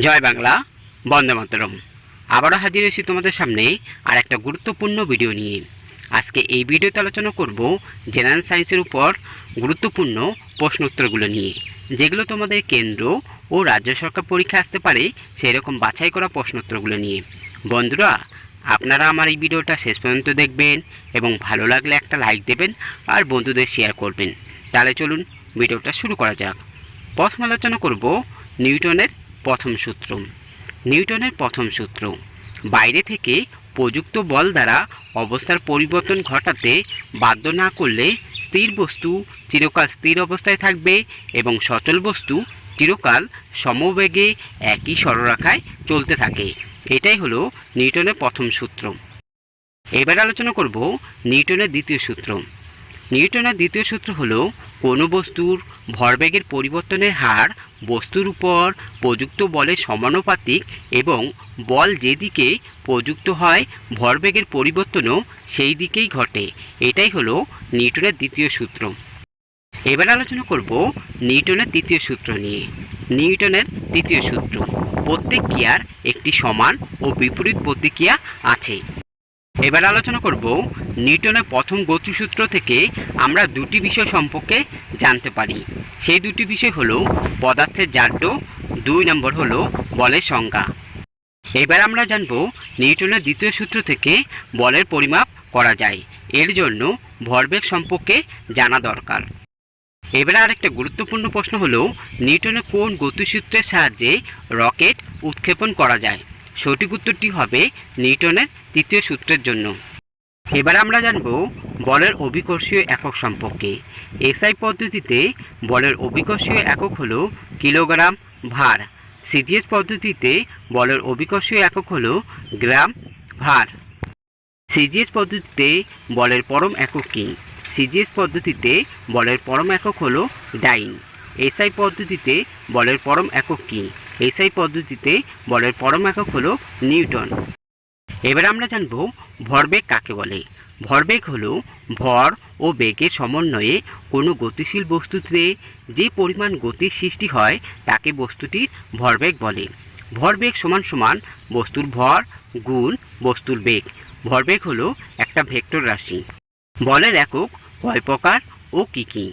জয় বাংলা, বন্দে মাতরম। আবারও হাজির হয়েছি তোমাদের সামনে আর একটা গুরুত্বপূর্ণ ভিডিও নিয়ে। আজকে এই ভিডিওতে আলোচনা করব জেনারেল সায়েন্সের উপর গুরুত্বপূর্ণ প্রশ্নোত্তরগুলো নিয়ে, যেগুলো তোমাদের কেন্দ্র ও রাজ্য সরকার পরীক্ষা আসতে পারে সেই রকম বাছাই করা প্রশ্নোত্তরগুলো নিয়ে। বন্ধুরা, আপনারা আমার এই ভিডিওটা শেষ পর্যন্ত দেখবেন এবং ভালো লাগলে একটা লাইক দেবেন আর বন্ধুদের শেয়ার করবেন। তাহলে চলুন ভিডিওটা শুরু করা যাক। প্রথম আলোচনা করব নিউটনের প্রথম সূত্র। নিউটনের প্রথম সূত্র: বাইরে থেকে প্রযুক্ত বল দ্বারা অবস্থার পরিবর্তন ঘটাতে বাধ্য না করলে স্থির বস্তু চিরকাল স্থির অবস্থায় থাকবে এবং সচল বস্তু চিরকাল সমবেগে একই সরলরেখায় চলতে থাকে। এটাই হলো নিউটনের প্রথম সূত্র। এবার আলোচনা করব নিউটনের দ্বিতীয় সূত্র। নিউটনের দ্বিতীয় সূত্র হলো কোনো বস্তুর ভরবেগের পরিবর্তনের হার বস্তুর উপর প্রযুক্ত বলের সমানুপাতিক এবং বল যেদিকে প্রযুক্ত হয় ভরবেগের পরিবর্তনও সেই দিকেই ঘটে। এটাই হলো নিউটনের দ্বিতীয় সূত্র। এবার আলোচনা করব নিউটনের তৃতীয় সূত্র নিয়ে। নিউটনের তৃতীয় সূত্র: প্রত্যেক ক্রিয়ার একটি সমান ও বিপরীত প্রতিক্রিয়া আছে। এবার আলোচনা করব নিউটনের প্রথম গতিসূত্র থেকে আমরা দুটি বিষয় সম্পর্কে জানতে পারি। সেই দুটি বিষয় হলো পদার্থের জাড্য, 2 নম্বর হলো বলের সংজ্ঞা। এবার আমরা জানব নিউটনের দ্বিতীয় সূত্র থেকে বলের পরিমাপ করা যায়, এর জন্য ভরবেগ সম্পর্কে জানা দরকার। এবার আরেকটা গুরুত্বপূর্ণ প্রশ্ন হলো নিউটনের কোন গতিসূত্রের সাহায্যে রকেট উৎক্ষেপণ করা যায়? সঠিক উত্তরটি হবে নিউটনের তৃতীয় সূত্রের জন্য। এবার আমরা জানব বলের অভিকর্ষীয় একক সম্পর্কে। এসআই পদ্ধতিতে বলের অভিকর্ষীয় একক হলো কিলোগ্রাম ভার। সিজিএস পদ্ধতিতে বলের অভিকর্ষীয় একক হলো গ্রাম ভার। সিজিএস পদ্ধতিতে বলের পরম একক কী? সিজিএস পদ্ধতিতে বলের পরম একক হলো ডাইন। এসআই পদ্ধতিতে বলের পরম একক কী? এসআই পদ্ধতিতে বলের পরম একক হলো নিউটন। এবার আমরা জানব ভরবেগ কাকে বলে। ভরবেগ হলো ভর ও বেগের সমন্বয়ে কোনো গতিশীল বস্তুতে যে পরিমাণ গতির সৃষ্টি হয় তাকে বস্তুটির ভরবেগ বলে। ভরবেগ সমান সমান বস্তুর ভর গুণ বস্তুর বেগ। ভরবেগ হলো একটা ভেক্টর রাশি। বলের একক কয় প্রকার ও কী কী?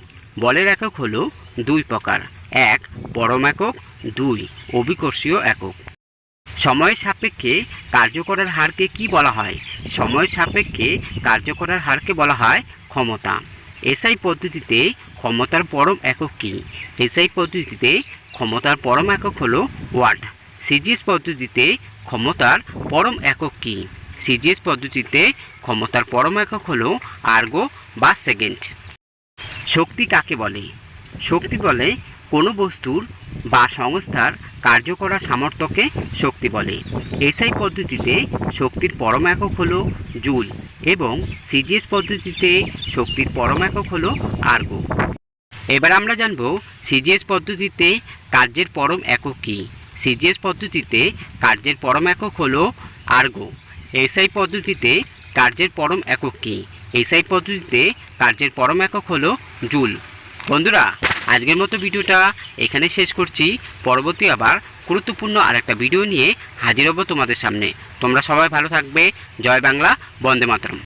বলের একক হলো 2 প্রকার। 1 পরম একক, 2 অভিকর্ষীয় একক। সময়ের সাপেক্ষে কার্য করার হারকে কি বলা হয়? সময়ের সাপেক্ষে কার্য করার হারকে বলা হয় ক্ষমতা। এসআই পদ্ধতিতে ক্ষমতার পরম একক কী? এসআই পদ্ধতিতে ক্ষমতার পরম একক হলো ওয়াট। সিজিএস পদ্ধতিতে ক্ষমতার পরম একক কী? সিজিএস পদ্ধতিতে ক্ষমতার পরম একক হলো আর্গো বা সেকেন্ড। শক্তি কাকে বলে? শক্তি বলে কোনো বস্তুর বা সংস্থার কার্য করার সামর্থ্যকে শক্তি বলে। এসআই পদ্ধতিতে শক্তির পরম একক হলো জুল এবং সিজিএস পদ্ধতিতে শক্তির পরম একক হলো আর্গো। এবার আমরা জানব সিজিএস পদ্ধতিতে কার্যের পরম একক কী? সিজিএস পদ্ধতিতে কার্যের পরম একক হলো আর্গো। এসআই পদ্ধতিতে কার্যের পরম একক কী? এসআই পদ্ধতিতে কার্যের পরম একক হলো জুল। বন্ধুরা, আজকের মতো ভিডিওটা এখানে শেষ করছি। পরবর্তী আবার গুরুত্বপূর্ণ আরেকটা ভিডিও নিয়ে হাজির হব তোমাদের সামনে। তোমরা সবাই ভালো থাকবে। জয় বাংলা, বন্দে মাতরম।